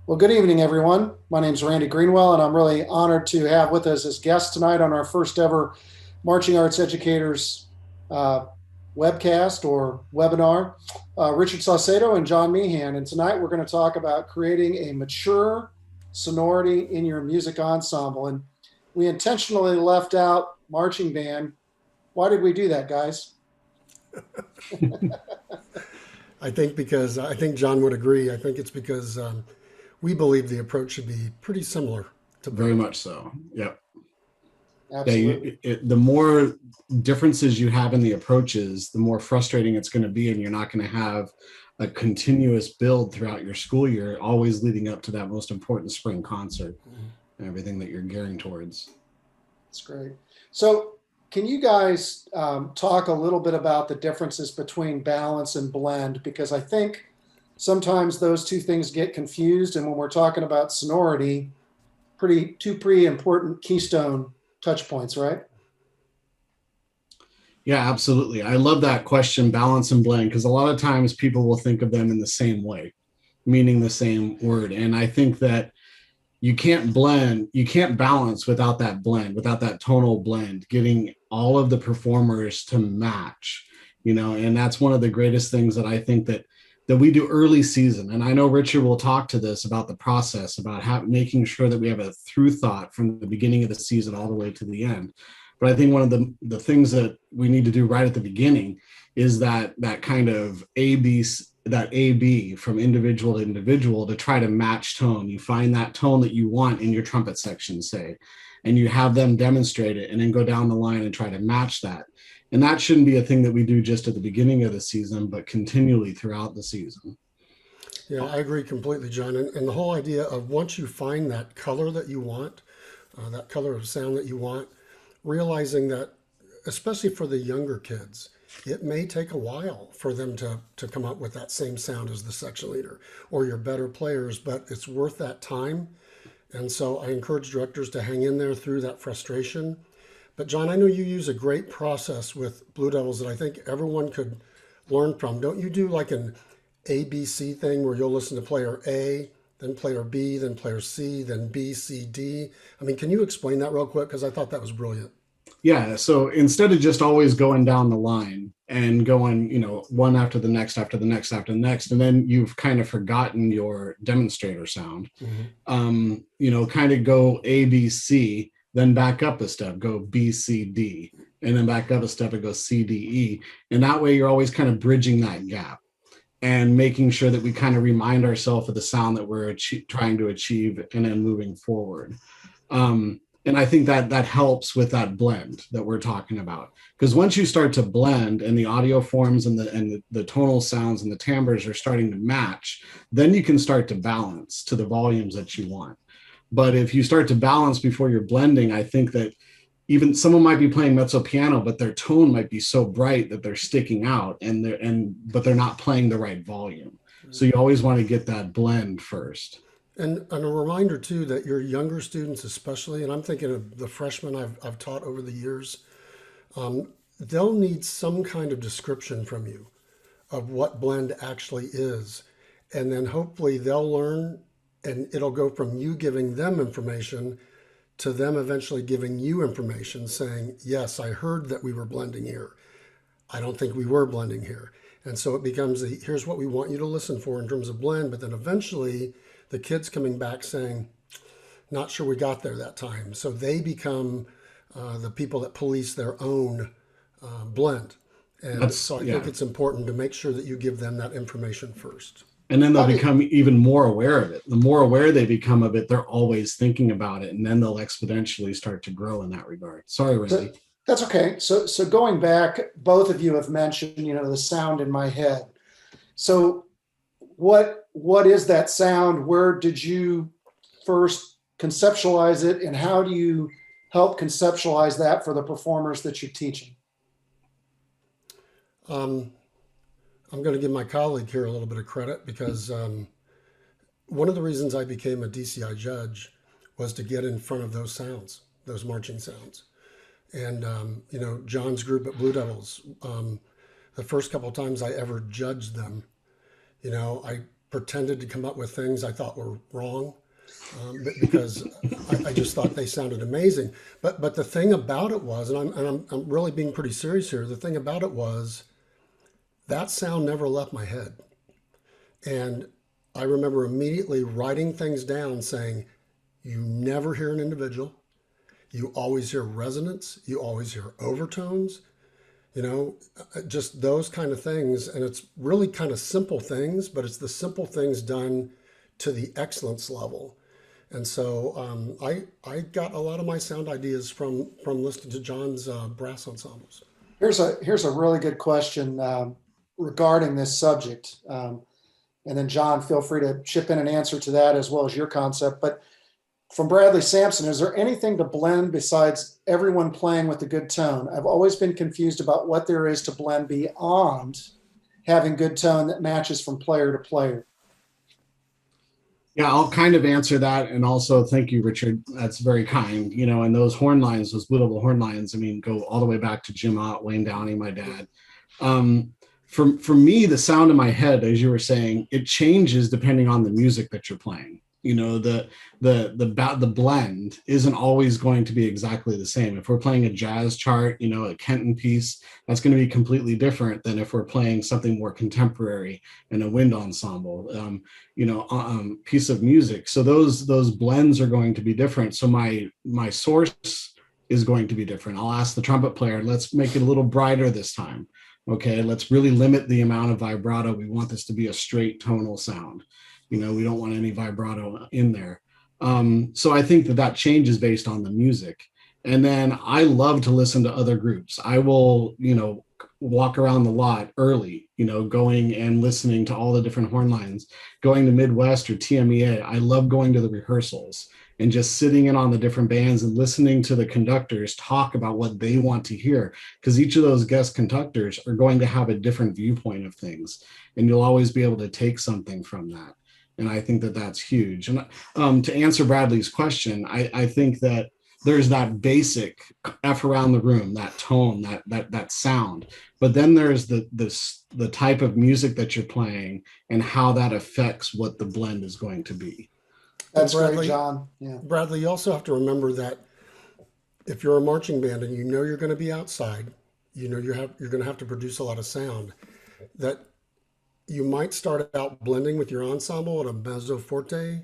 Well, good evening, everyone. My name is Randy Greenwell, and I'm really honored to have with us as guests tonight on our first ever Marching Arts Educators uh, webcast or webinar, Richard Saucedo and John Meehan. And tonight we're going to talk about creating a mature sonority in your music ensemble. And we intentionally left out marching band. Why did we do that, guys? I think because I think John would agree. I think it's because we believe the approach should be pretty similar to Very both. much so. Yep. Yeah. Absolutely. The more differences you have in the approaches, the more frustrating it's going to be, and you're not going to have a continuous build throughout your school year, always leading up to that most important spring concert and everything that you're gearing towards. That's great. So, can you guys talk a little bit about the differences between balance and blend? Because I think sometimes those two things get confused. And when we're talking about sonority, two pretty important keystone touch points, right? Yeah, absolutely. I love that question, balance and blend, because a lot of times people will think of them in the same way, meaning the same word. And I think that you can't balance without that blend, without that tonal blend, getting all of the performers to match, and that's one of the greatest things that I think that we do early season. And I know Richard will talk to this about the process, about making sure that we have a through thought from the beginning of the season all the way to the end. But I think one of the things that we need to do right at the beginning is that kind of A B from individual to individual to try to match tone. You find that tone that you want in your trumpet section, say, and you have them demonstrate it and then go down the line and try to match that. And that shouldn't be a thing that we do just at the beginning of the season, but continually throughout the season. Yeah, I agree completely, John. And the whole idea of once you find that color that you want, that color of sound that you want, realizing that, especially for the younger kids, it may take a while for them to come up with that same sound as the section leader or your better players, but it's worth that time. And so I encourage directors to hang in there through that frustration. But John, I know you use a great process with Blue Devils that I think everyone could learn from. Don't you do like an ABC thing where you'll listen to player A, then player B, then player C, then B, C, D? I mean, can you explain that real quick? Because I thought that was brilliant. Yeah. So instead of just always going down the line and going, one after the next, after the next, after the next, and then you've kind of forgotten your demonstrator sound, kind of go A, B, C, then back up a step, go B, C, D, and then back up a step and go C, D, E. And that way you're always kind of bridging that gap and making sure that we kind of remind ourselves of the sound that we're trying to achieve and then moving forward. And I think that helps with that blend that we're talking about. Because once you start to blend and the audio forms and the tonal sounds and the timbres are starting to match, then you can start to balance to the volumes that you want. But if you start to balance before you're blending, I think that even someone might be playing mezzo piano, but their tone might be so bright that they're sticking out but they're not playing the right volume. So you always want to get that blend first. And a reminder too that your younger students, especially, and I'm thinking of the freshmen I've taught over the years, they'll need some kind of description from you of what blend actually is. And then hopefully they'll learn and it'll go from you giving them information to them eventually giving you information saying, yes, I heard that we were blending here. I don't think we were blending here. And so it becomes here's what we want you to listen for in terms of blend, but then eventually the kids coming back saying, not sure we got there that time. So they become the people that police their own blend. And so I think it's important to make sure that you give them that information first. And then they'll become even more aware of it. The more aware they become of it, they're always thinking about it. And then they'll exponentially start to grow in that regard. Sorry, Randy. That's okay. So going back, both of you have mentioned, the sound in my head. So what is that sound? Where did you first conceptualize it, and how do you help conceptualize that for the performers that you're teaching? I'm going to give my colleague here a little bit of credit because one of the reasons I became a DCI judge was to get in front of those sounds, those marching sounds. And, John's group at Blue Devils, the first couple of times I ever judged them, I pretended to come up with things I thought were wrong, because I just thought they sounded amazing. But the thing about it was, I'm really being pretty serious here. The thing about it was that sound never left my head, and I remember immediately writing things down, saying, "You never hear an individual. You always hear resonance. You always hear overtones." Just those kind of things. And it's really kind of simple things, but it's the simple things done to the excellence level. And so I got a lot of my sound ideas from listening to John's brass ensembles. Here's a really good question regarding this subject. And then John, feel free to chip in and answer to that as well as your concept. But from Bradley Sampson, is there anything to blend besides everyone playing with a good tone? I've always been confused about what there is to blend beyond having good tone that matches from player to player. Yeah, I'll kind of answer that. And also, thank you, Richard. That's very kind. And those horn lines, those blue double horn lines, go all the way back to Jim Ott, Wayne Downey, my dad. For me, the sound in my head, as you were saying, it changes depending on the music that you're playing. The blend isn't always going to be exactly the same. If we're playing a jazz chart, a Kenton piece, that's going to be completely different than if we're playing something more contemporary in a wind ensemble, piece of music. So those blends are going to be different. So my source is going to be different. I'll ask the trumpet player, let's make it a little brighter this time. Okay, let's really limit the amount of vibrato. We want this to be a straight tonal sound. We don't want any vibrato in there. So I think that changes based on the music. And then I love to listen to other groups. I will, walk around the lot early, going and listening to all the different horn lines, going to Midwest or TMEA. I love going to the rehearsals and just sitting in on the different bands and listening to the conductors talk about what they want to hear, because each of those guest conductors are going to have a different viewpoint of things, and you'll always be able to take something from that. And I think that's huge. And to answer Bradley's question, I think that there's that basic F around the room, that tone, that sound. But then there's the type of music that you're playing and how that affects what the blend is going to be. That's Bradley, great, John. Yeah. Bradley, you also have to remember that if you're a marching band and you're going to be outside, you're going to have to produce a lot of sound, that you might start out blending with your ensemble at a mezzo forte,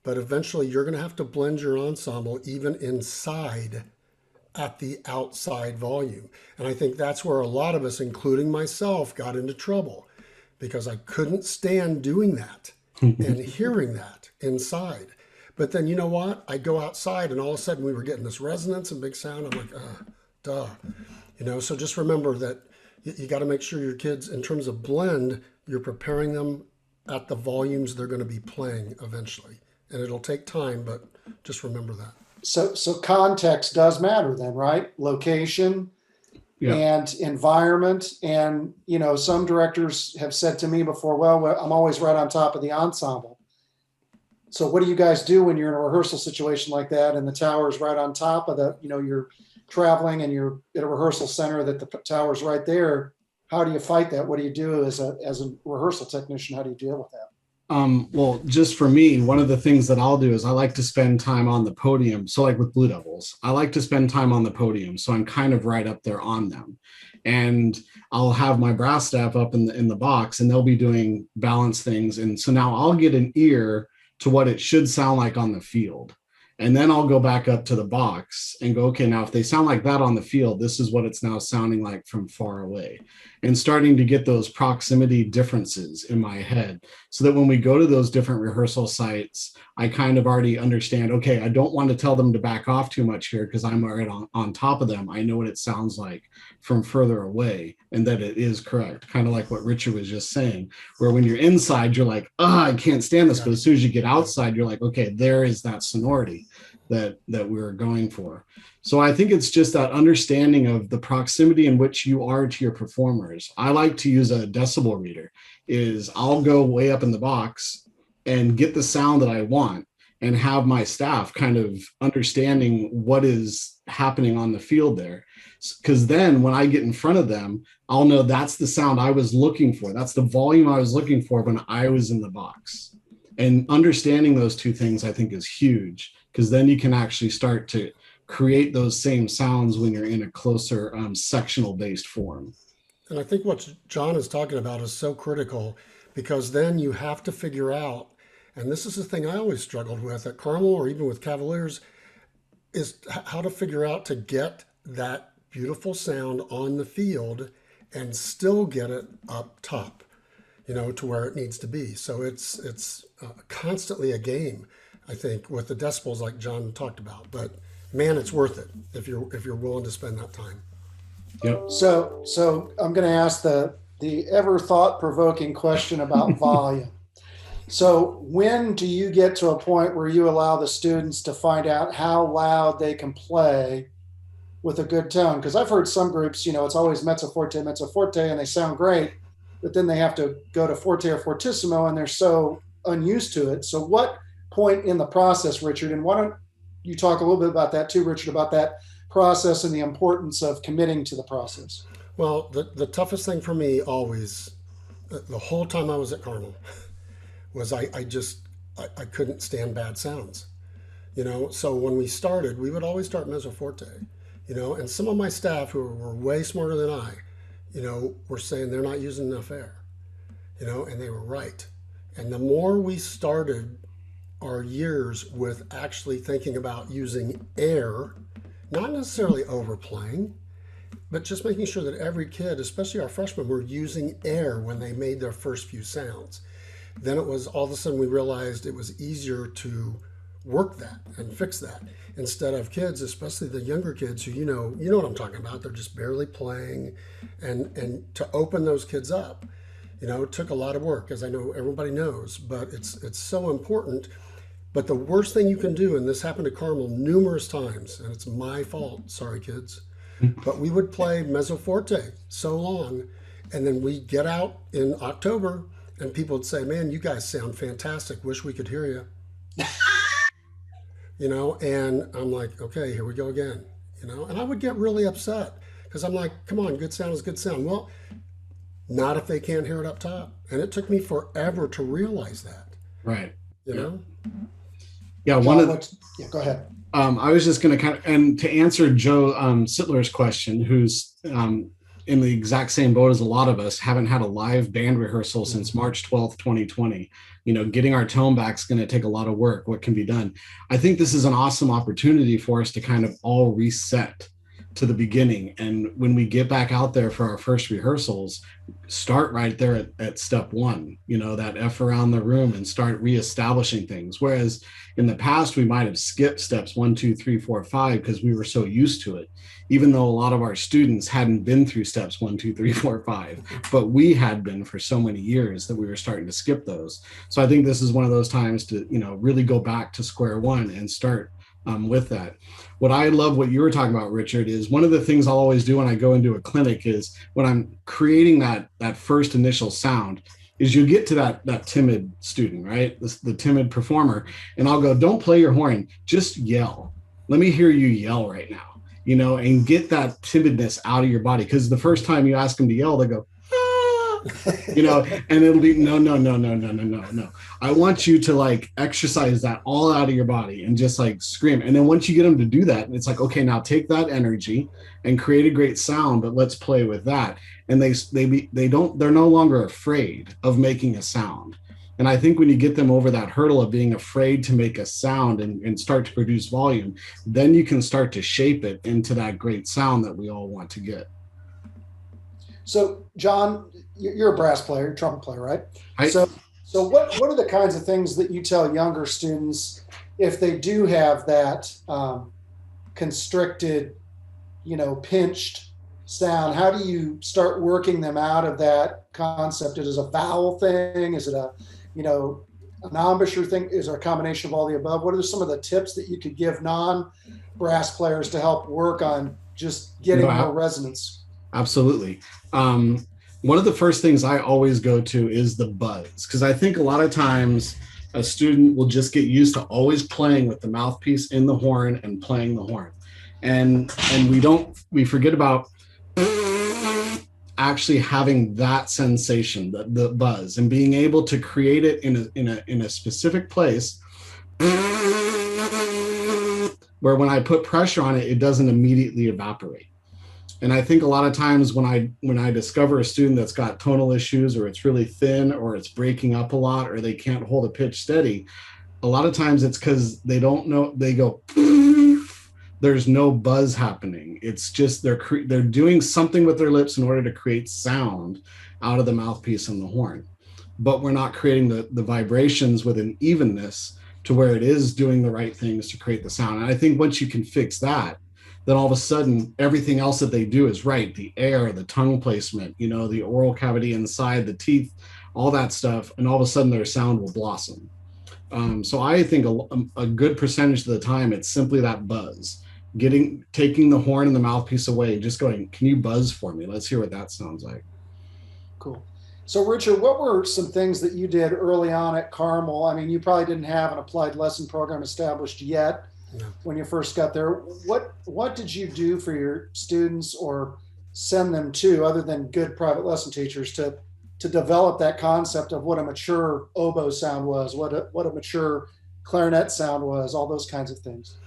but eventually you're going to have to blend your ensemble even inside at the outside volume. And I think that's where a lot of us, including myself, got into trouble, because I couldn't stand doing that and hearing that inside. But then, you know what? I go outside and all of a sudden we were getting this resonance and big sound. I'm like, duh. So just remember that you got to make sure your kids, in terms of blend, you're preparing them at the volumes they're going to be playing eventually. And it'll take time, but just remember that. So context does matter then, right? Location, yeah, and environment. And, some directors have said to me before, well, I'm always right on top of the ensemble. So what do you guys do when you're in a rehearsal situation like that and the tower is right on top of you're traveling and you're at a rehearsal center that the tower's right there? How do you fight that? What do you do as a rehearsal technician? How do you deal with that? Well, just for me, one of the things that I'll do is I like to spend time on the podium. So like with Blue Devils, I like to spend time on the podium. So I'm kind of right up there on them. And I'll have my brass staff up in the box, and they'll be doing balance things. And so now I'll get an ear to what it should sound like on the field. And then I'll go back up to the box and go, okay, now if they sound like that on the field, this is what it's now sounding like from far away. And starting to get those proximity differences in my head, so that when we go to those different rehearsal sites, I kind of already understand, okay, I don't want to tell them to back off too much here because I'm right on top of them. I know what it sounds like from further away, and that it is correct. Kind of like what Richard was just saying, where when you're inside, you're like, I can't stand this. But as soon as you get outside, you're like, okay, there is that sonority that we're going for. So I think it's just that understanding of the proximity in which you are to your performers. I like to use a decibel reader. I'll go way up in the box and get the sound that I want, and have my staff kind of understanding what is happening on the field there. Because then when I get in front of them, I'll know that's the sound I was looking for. That's the volume I was looking for when I was in the box. And understanding those two things, I think, is huge, because then you can actually start to create those same sounds when you're in a closer sectional based form. And I think what John is talking about is so critical, because then you have to figure out, and this is the thing I always struggled with at Carmel or even with Cavaliers, is how to figure out to get that beautiful sound on the field and still get it up top, to where it needs to be. So it's constantly a game, I think, with the decibels like John talked about. But man, it's worth it if you're willing to spend that time. Yep. So I'm going to ask the ever thought-provoking question about volume. So when do you get to a point where you allow the students to find out how loud they can play with a good tone? Because I've heard some groups, it's always mezzo forte, and they sound great, but then they have to go to forte or fortissimo and they're so unused to it. So what point in the process, Richard, and why don't you talk a little bit about that too, Richard, about that process and the importance of committing to the process? Well, the toughest thing for me always, the whole time I was at Carmel, was I couldn't stand bad sounds. So when we started, we would always start mezzo forte, and some of my staff who were way smarter than I, were saying they're not using enough air, and they were right. And the more we started our years with actually thinking about using air, not necessarily overplaying, but just making sure that every kid, especially our freshmen, were using air when they made their first few sounds. Then it was all of a sudden we realized it was easier to work that and fix that, instead of kids, especially the younger kids who, you know what I'm talking about. They're just barely playing, and to open those kids up, it took a lot of work, as I know everybody knows, but it's so important. But the worst thing you can do, and this happened to Carmel numerous times, and it's my fault, sorry kids, but we would play mezzo forte so long, and then we'd get out in October and people would say, man, you guys sound fantastic, wish we could hear you. And I'm like, okay, here we go again, and I would get really upset, because I'm like, come on, good sound is good sound. Well, not if they can't hear it up top. And it took me forever to realize that. Right. Yeah. Go ahead. I was just going to and to answer Joe Sittler's question, who's in the exact same boat as a lot of us, haven't had a live band rehearsal since March 12th, 2020. Getting our tone back is going to take a lot of work. What can be done? I think this is an awesome opportunity for us to kind of all reset to the beginning. And when we get back out there for our first rehearsals, start right there at step one, that F around the room, and start reestablishing things. Whereas in the past, we might have skipped steps 1, 2, 3, 4, 5 because we were so used to it, even though a lot of our students hadn't been through steps 1, 2, 3, 4, 5, but we had been for so many years that we were starting to skip those. So I think this is one of those times to, really go back to square one and start with that. What I love what you were talking about, Richard, is one of the things I'll always do when I go into a clinic is when I'm creating that first initial sound is you get to that timid student, right? The timid performer. And I'll go, don't play your horn, just yell. Let me hear you yell right now, and get that timidness out of your body. Because the first time you ask them to yell, they go, and it'll be no. I want you to exercise that all out of your body and just scream. And then once you get them to do that, it's like, okay, now take that energy and create a great sound, but let's play with that. And they're no longer afraid of making a sound. And I think when you get them over that hurdle of being afraid to make a sound and start to produce volume, then you can start to shape it into that great sound that we all want to get. So, John, you're a brass player, trumpet player, right? So what are the kinds of things that you tell younger students if they do have that constricted, pinched sound? How do you start working them out of that concept? Is it a vowel thing? Is it an embouchure thing? Is it a combination of all the above? What are some of the tips that you could give non-brass players to help work on just getting more resonance? Absolutely. One of the first things I always go to is the buzz, because I think a lot of times a student will just get used to always playing with the mouthpiece in the horn and playing the horn. and we forget about actually having that sensation, the buzz, and being able to create it in a specific place where when I put pressure on it, it doesn't immediately evaporate. And I think a lot of times when I discover a student that's got tonal issues, or it's really thin, or it's breaking up a lot, or they can't hold a pitch steady, a lot of times it's because they don't know, they go, there's no buzz happening. It's just they're doing something with their lips in order to create sound out of the mouthpiece and the horn. But we're not creating the vibrations with an evenness to where it is doing the right things to create the sound. And I think once you can fix that, then all of a sudden everything else that they do is right. The air, the tongue placement, the oral cavity inside, the teeth, all that stuff. And all of a sudden their sound will blossom. So I think a good percentage of the time, it's simply that buzz, taking the horn and the mouthpiece away, just going, can you buzz for me? Let's hear what that sounds like. Cool. So Richard, what were some things that you did early on at Carmel? I mean, you probably didn't have an applied lesson program established yet when you first got there. What did you do for your students, or send them to, other than good private lesson teachers, to develop that concept of what a mature oboe sound was, what a mature clarinet sound was, all those kinds of things?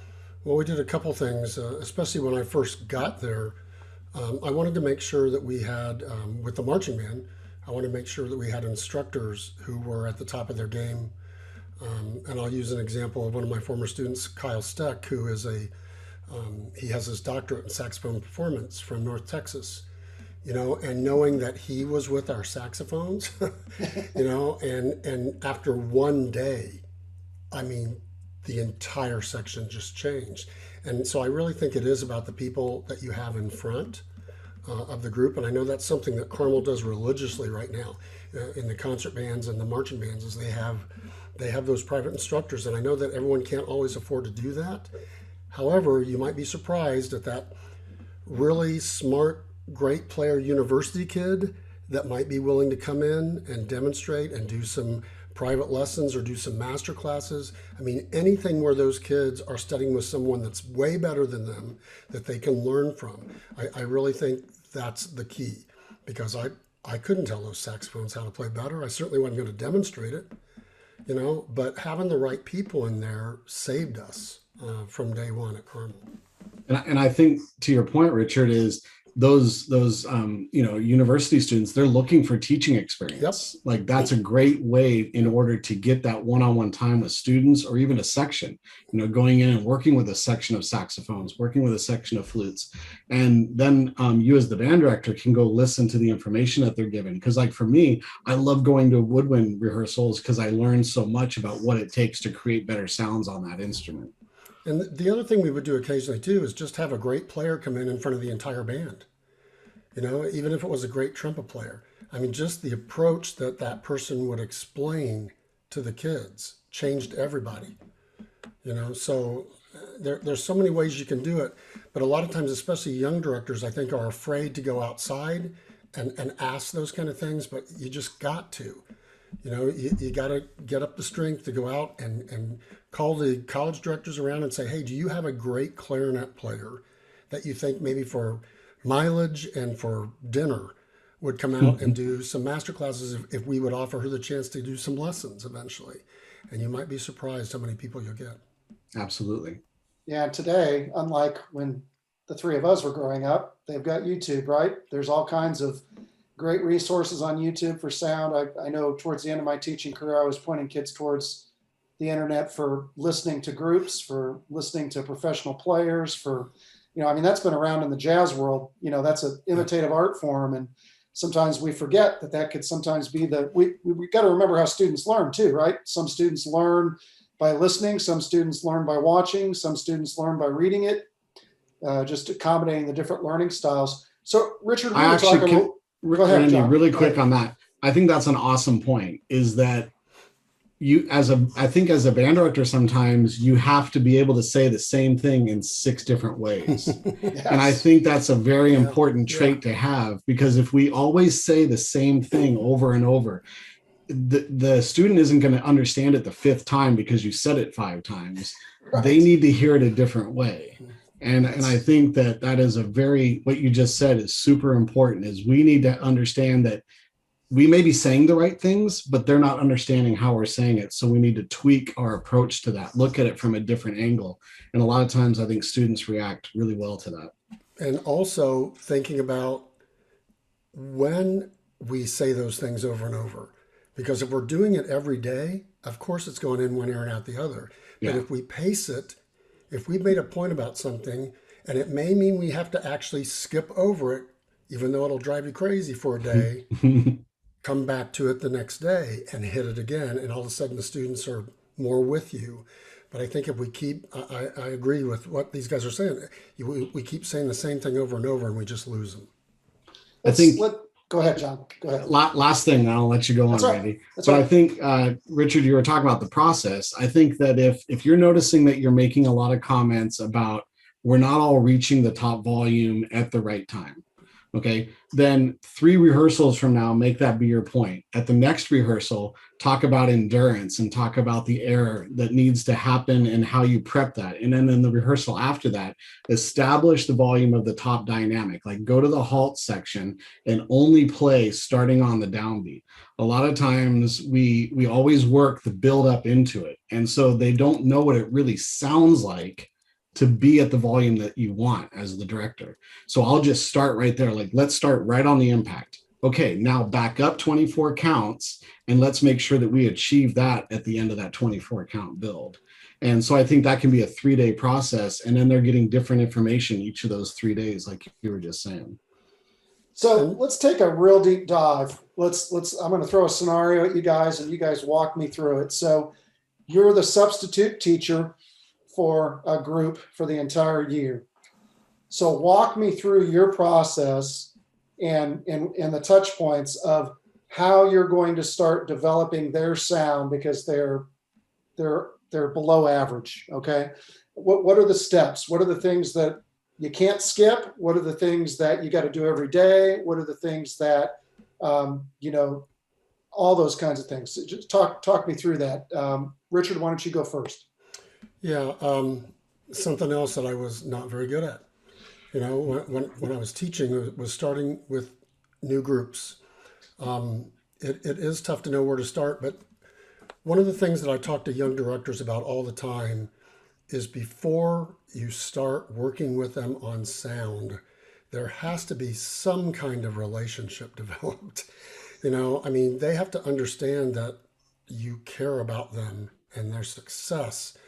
Well, we did a couple things, especially when I first got there. I wanted to make sure that we had, with the marching band, I wanted to make sure that we had instructors who were at the top of their game. And I'll use an example of one of my former students, Kyle Steck, who is he has his doctorate in saxophone performance from North Texas, and knowing that he was with our saxophones, and after one day, I mean, the entire section just changed. And so I really think it is about the people that you have in front of the group. And I know that's something that Carmel does religiously right now in the concert bands and the marching bands, is they have those private instructors. And I know that everyone can't always afford to do that. However, you might be surprised at that really smart, great player university kid that might be willing to come in and demonstrate and do some private lessons or do some master classes. I mean, anything where those kids are studying with someone that's way better than them that they can learn from. I really think that's the key, because I couldn't tell those saxophones how to play better. I certainly wasn't going to demonstrate it, but having the right people in there saved us from day one at Carmel. And I think, to your point, Richard, is those university students, they're looking for teaching experience. Yep. Like, that's a great way in order to get that one-on-one time with students, or even a section, going in and working with a section of saxophones, working with a section of flutes. And then you as the band director can go listen to the information that they're given. Because like for me, I love going to woodwind rehearsals because I learned so much about what it takes to create better sounds on that instrument. And the other thing we would do occasionally too is just have a great player come in front of the entire band. Even if it was a great trumpet player. I mean, just the approach that person would explain to the kids changed everybody. So there's so many ways you can do it. But a lot of times, especially young directors, I think, are afraid to go outside and ask those kind of things, but you just got to. You got to get up the strength to go out and call the college directors around and say, hey, do you have a great clarinet player that you think maybe for mileage and for dinner would come out and do some master classes if we would offer her the chance to do some lessons eventually? And you might be surprised how many people you'll get. Absolutely. Yeah, today, unlike when the three of us were growing up, they've got YouTube, right? There's all kinds of great resources on YouTube for sound. I know towards the end of my teaching career, I was pointing kids towards the internet for listening to groups, for listening to professional players, for, that's been around in the jazz world. That's an imitative art form. And sometimes we forget that could sometimes be we got to remember how students learn too, right? Some students learn by listening, some students learn by watching, some students learn by reading it, just accommodating the different learning styles. So Richard, we were talking Go ahead, Randy, John. really quick on that. I think that's an awesome point, is that I think as a band director, sometimes you have to be able to say the same thing in 6 different ways. Yes. And I think that's a very important trait to have, because if we always say the same thing over and over, the student isn't going to understand it the 5th time because you said it 5 times. Right. They need to hear it a different way. And I think that is what you just said is super important, is we need to understand that we may be saying the right things, but they're not understanding how we're saying it. So we need to tweak our approach to that, look at it from a different angle. And a lot of times I think students react really well to that. And also thinking about when we say those things over and over. Because if we're doing it every day, of course it's going in one ear and out the other. But Yeah. if we pace it, if we made a point about something, and it may mean we have to actually skip over it, even though it'll drive you crazy for a day, come back to it the next day and hit it again. And all of a sudden the students are more with you. But I think if we keep, I agree with what these guys are saying. We keep saying the same thing over and over and we just lose them. Go ahead, John. Go ahead. Last thing, I'll let you go on, That's right. Randy. That's But right. I think, Richard, you were talking about the process. I think that if you're noticing that you're making a lot of comments about we're not all reaching the top volume at the right time, okay, then 3 rehearsals from now, make that be your point. At the next rehearsal, talk about endurance and talk about the error that needs to happen and how you prep that. And then in the rehearsal after that, establish the volume of the top dynamic. Like go to the halt section and only play starting on the downbeat. A lot of times we always work the build up into it. And so they don't know what it really sounds like to be at the volume that you want as the director. So I'll just start right there. Like, let's start right on the impact. Okay, now back up 24 counts and let's make sure that we achieve that at the end of that 24 count build. And so I think that can be a 3-day process. And then they're getting different information each of those 3 days, like you were just saying. So let's take a real deep dive. I'm going to throw a scenario at you guys and you guys walk me through it. So you're the substitute teacher for a group for the entire year. So walk me through your process and the touch points of how you're going to start developing their sound, because they're below average. Okay. What are the steps? What are the things that you can't skip? What are the things that you got to do every day? What are the things that, all those kinds of things. So just talk me through that. Richard, why don't you go first? Yeah, something else that I was not very good at. When I was teaching, was starting with new groups. It is tough to know where to start, but one of the things that I talk to young directors about all the time is before you start working with them on sound, there has to be some kind of relationship developed. They have to understand that you care about them and their success,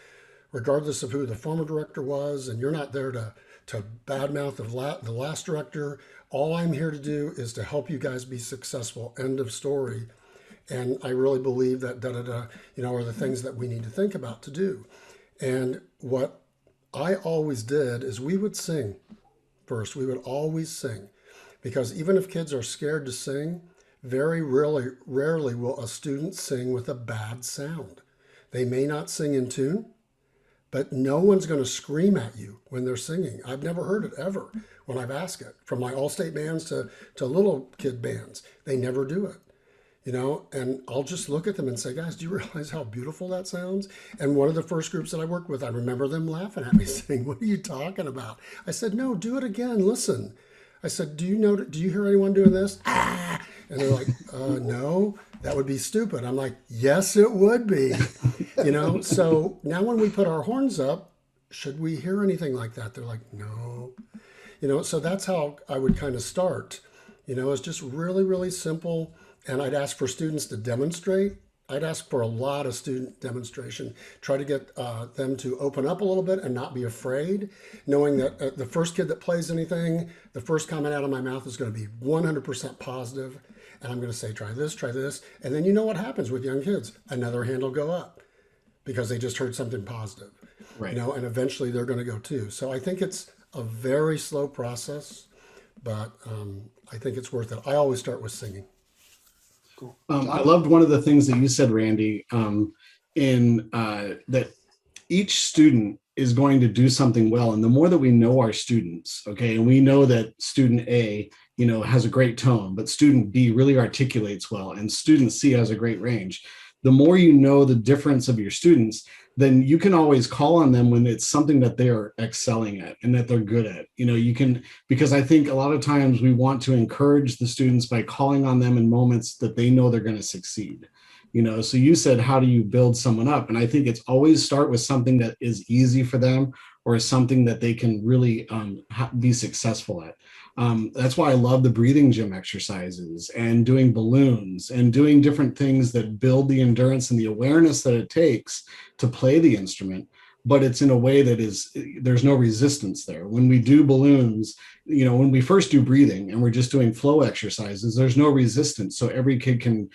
regardless of who the former director was, and you're not there to badmouth the last director. All I'm here to do is to help you guys be successful. End of story. And I really believe that are the things that we need to think about to do. And what I always did is we would sing first. We would always sing, because even if kids are scared to sing, very rarely will a student sing with a bad sound. They may not sing in tune, but no one's going to scream at you when they're singing. I've never heard it ever when I've asked it. From my all-state bands to little kid bands, they never do it. And I'll just look at them and say, guys, do you realize how beautiful that sounds? And one of the first groups that I worked with, I remember them laughing at me saying, what are you talking about? I said, no, do it again. Listen. I said, do you hear anyone doing this? Ah! And they're like, no, that would be stupid. I'm like, yes, it would be. So now when we put our horns up, should we hear anything like that? They're like, no. So that's how I would kind of start. It's just really, really simple. And I'd ask for students to demonstrate. I'd ask for a lot of student demonstration. Try to get them to open up a little bit and not be afraid, knowing that the first kid that plays anything, the first comment out of my mouth is going to be 100% positive. And I'm going to say, try this. And then you know what happens with young kids. Another hand will go up because they just heard something positive. Right. And eventually they're going to go too. So I think it's a very slow process, but I think it's worth it. I always start with singing. Cool. I loved one of the things that you said, Randy, that each student is going to do something well. And the more that we know our students, okay, and we know that student A, has a great tone, but student B really articulates well, and student C has a great range, the more you know the difference of your students, then you can always call on them when it's something that they're excelling at and that they're good at. You can, because I think a lot of times we want to encourage the students by calling on them in moments that they know they're going to succeed. So you said, how do you build someone up? And I think it's always start with something that is easy for them or something that they can really be successful at. That's why I love the breathing gym exercises and doing balloons and doing different things that build the endurance and the awareness that it takes to play the instrument, but it's in a way that there's no resistance there. When we do balloons, when we first do breathing and we're just doing flow exercises, there's no resistance. So every kid can,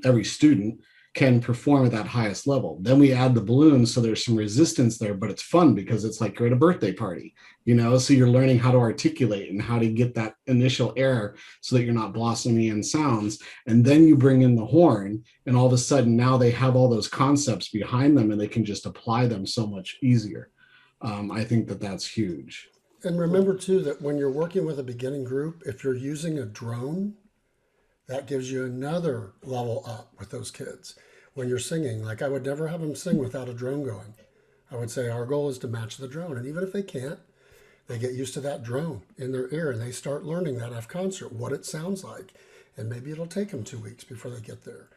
every student can perform at that highest level. Then we add the balloons, so there's some resistance there, but it's fun because it's like you're at a birthday party, so you're learning how to articulate and how to get that initial air so that you're not blossoming in sounds. And then you bring in the horn, and all of a sudden now they have all those concepts behind them and they can just apply them so much easier. I think that's huge. And remember too, that when you're working with a beginning group, if you're using a drone, that gives you another level up with those kids. When you're singing, like I would never have them sing without a drone going. I would say our goal is to match the drone. And even if they can't, they get used to that drone in their ear and they start learning that after concert, what it sounds like. And maybe it'll take them 2 weeks before they get there.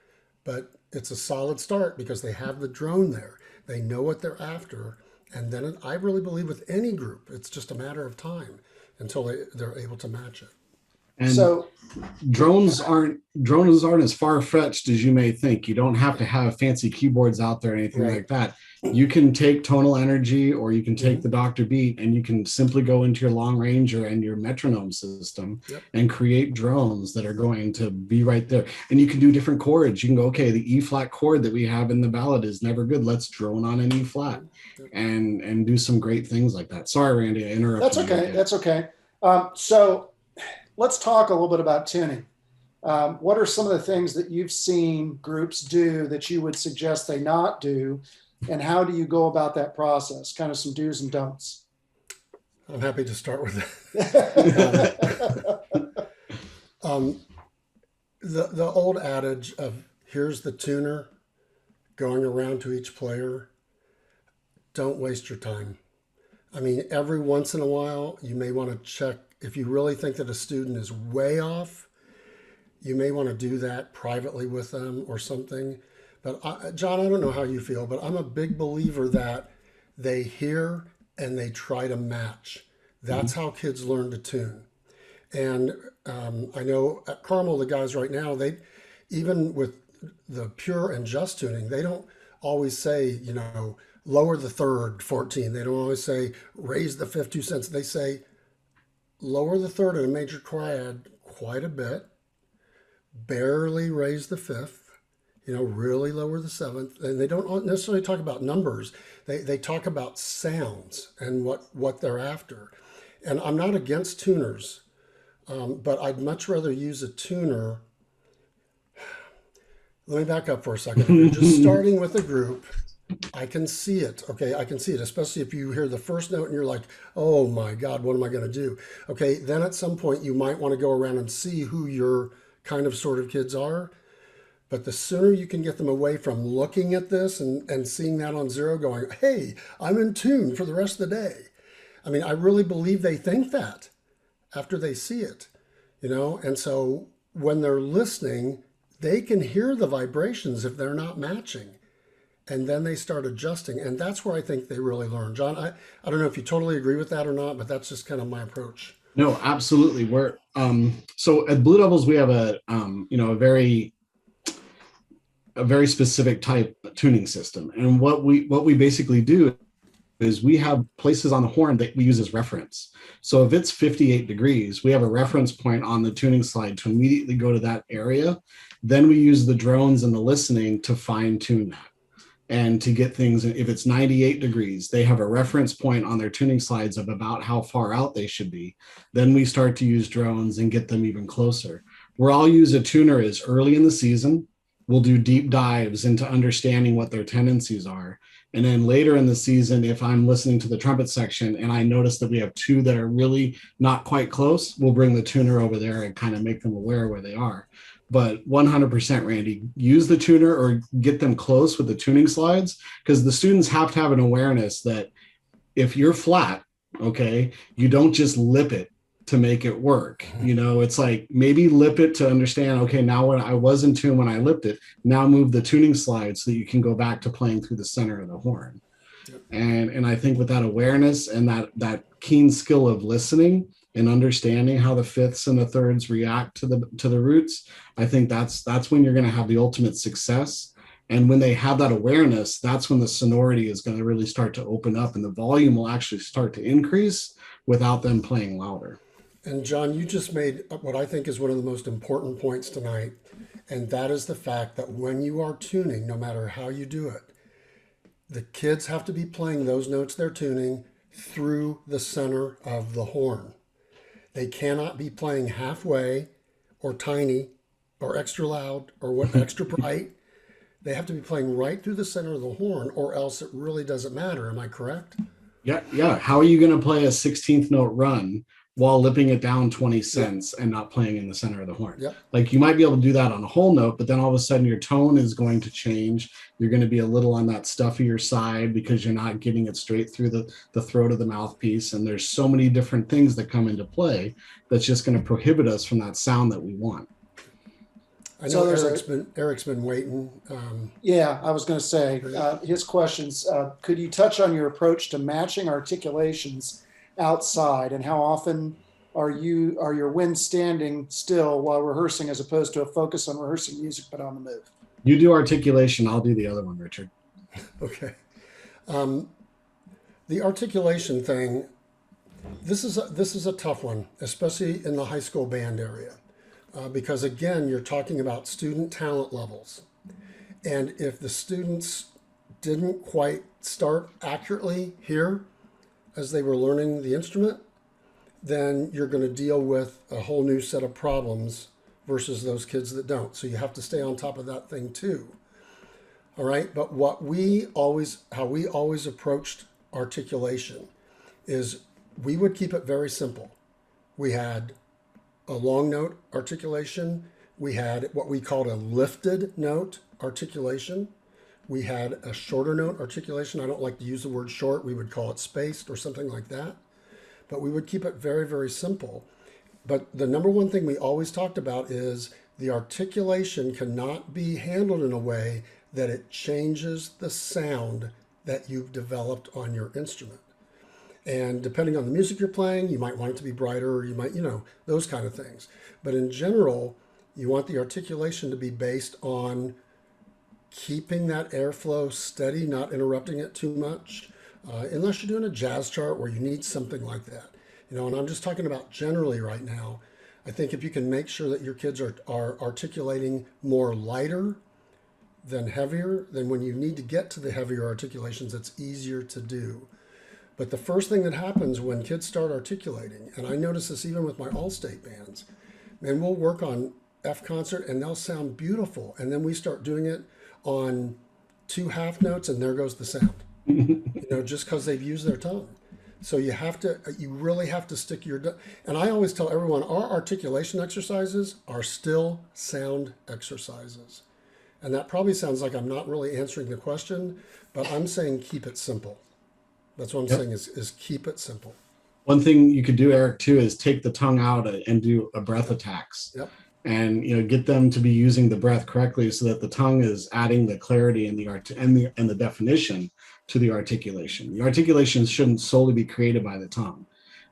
But it's a solid start because they have the drone there. They know what they're after. And then I really believe with any group, it's just a matter of time until they're able to match it. And so drones aren't as far-fetched as you may think. You don't have to have fancy keyboards out there or anything like that. You can take tonal energy, or you can take the Dr. Beat, and you can simply go into your long ranger and your metronome system and create drones that are going to be right there. And you can do different chords. You can go, okay, the E flat chord that we have in the ballad is never good. Let's drone on an E flat and do some great things like that. Sorry, Randy, I interrupted. That's okay. That's okay. So let's talk a little bit about tuning. What are some of the things that you've seen groups do that you would suggest they not do? And how do you go about that process? Kind of some do's and don'ts. I'm happy to start with that. The old adage of here's the tuner going around to each player. Don't waste your time. I mean, every once in a while, you may want to check. If you really think that a student is way off, you may want to do that privately with them or something. But John, I don't know how you feel, but I'm a big believer that they hear and they try to match. That's how kids learn to tune. And I know at Carmel, the guys right now, they, even with the pure and just tuning, they don't always say, lower the third 14. They don't always say raise the fifth 2 cents. They say lower the third in a major triad quite a bit, barely raise the fifth, really lower the seventh. And they don't necessarily talk about numbers. They talk about sounds and what they're after. And I'm not against tuners, but I'd much rather use a tuner. Let me back up for a second. If you're just starting with a group, I can see it. Okay, I can see it, especially if you hear the first note and you're like, oh my God, what am I going to do? Okay, then at some point you might want to go around and see who your kind of sort of kids are. But the sooner you can get them away from looking at this and seeing that on zero going, hey, I'm in tune for the rest of the day. I mean, I really believe they think that after they see it, And so when they're listening, they can hear the vibrations if they're not matching. And then they start adjusting. And that's where I think they really learn. John, I don't know if you totally agree with that or not, but that's just kind of my approach. No, absolutely. We're so at Blue Devils, we have a very specific type of tuning system. And what we basically do is we have places on the horn that we use as reference. So if it's 58 degrees, we have a reference point on the tuning slide to immediately go to that area. Then we use the drones and the listening to fine tune that. And to get things, if it's 98 degrees, they have a reference point on their tuning slides of about how far out they should be. Then we start to use drones and get them even closer. Where I'll use a tuner is early in the season. We'll do deep dives into understanding what their tendencies are. And then later in the season, if I'm listening to the trumpet section and I notice that we have two that are really not quite close, we'll bring the tuner over there and kind of make them aware where they are. But 100%, Randy, use the tuner or get them close with the tuning slides, because the students have to have an awareness that if you're flat, okay, you don't just lip it to make it work. It's like maybe lip it to understand, okay, now when I was in tune when I lipped it, now move the tuning slide so that you can go back to playing through the center of the horn. And I think with that awareness and that keen skill of listening and understanding how the fifths and the thirds react to the roots, I think that's when you're going to have the ultimate success. And when they have that awareness, that's when the sonority is going to really start to open up and the volume will actually start to increase without them playing louder. And John, you just made what I think is one of the most important points tonight, and that is the fact that when you are tuning, no matter how you do it, the kids have to be playing those notes they're tuning through the center of the horn. They cannot be playing halfway or tiny or extra loud or what extra bright. They have to be playing right through the center of the horn, or else it really doesn't matter. Am I correct? Yeah. How are you going to play a 16th note run while lipping it down 20 cents and not playing in the center of the horn? Yep. Like you might be able to do that on a whole note, but then all of a sudden your tone is going to change. You're going to be a little on that stuffier side because you're not getting it straight through the throat of the mouthpiece. And there's so many different things that come into play that's just going to prohibit us from that sound that we want. I know Eric's been waiting. Yeah, I was going to say his questions. Could you touch on your approach to matching articulations outside, and how often are your winds standing still while rehearsing, as opposed to a focus on rehearsing music but on the move? You do articulation. I'll do the other one, Richard. Okay. The articulation thing. This is a tough one, especially in the high school band area. Because again, you're talking about student talent levels. And if the students didn't quite start accurately here as they were learning the instrument, then you're going to deal with a whole new set of problems versus those kids that don't. So you have to stay on top of that thing too. All right. But how we always approached articulation is we would keep it very simple. We had a long note articulation. We had what we called a lifted note articulation. We had a shorter note articulation. I don't like to use the word short. We would call it spaced or something like that. But we would keep it very, very simple. But the number one thing we always talked about is the articulation cannot be handled in a way that it changes the sound that you've developed on your instrument. And depending on the music you're playing, you might want it to be brighter, or you might, those kind of things. But in general, you want the articulation to be based on keeping that airflow steady, not interrupting it too much, unless you're doing a jazz chart where you need something like that. And I'm just talking about generally right now. I think if you can make sure that your kids are articulating more lighter than heavier, then when you need to get to the heavier articulations, it's easier to do. But the first thing that happens when kids start articulating, and I notice this even with my all-state bands, and we'll work on F concert and they'll sound beautiful. And then we start doing it on 2 half notes and there goes the sound, just because they've used their tongue. So you really have to stick and I always tell everyone our articulation exercises are still sound exercises. And that probably sounds like I'm not really answering the question, but I'm saying keep it simple. That's what I'm saying is keep it simple. One thing you could do, Eric, too, is take the tongue out and do a breath attacks. Yep. And get them to be using the breath correctly so that the tongue is adding the clarity and the definition to the articulation. The articulation shouldn't solely be created by the tongue.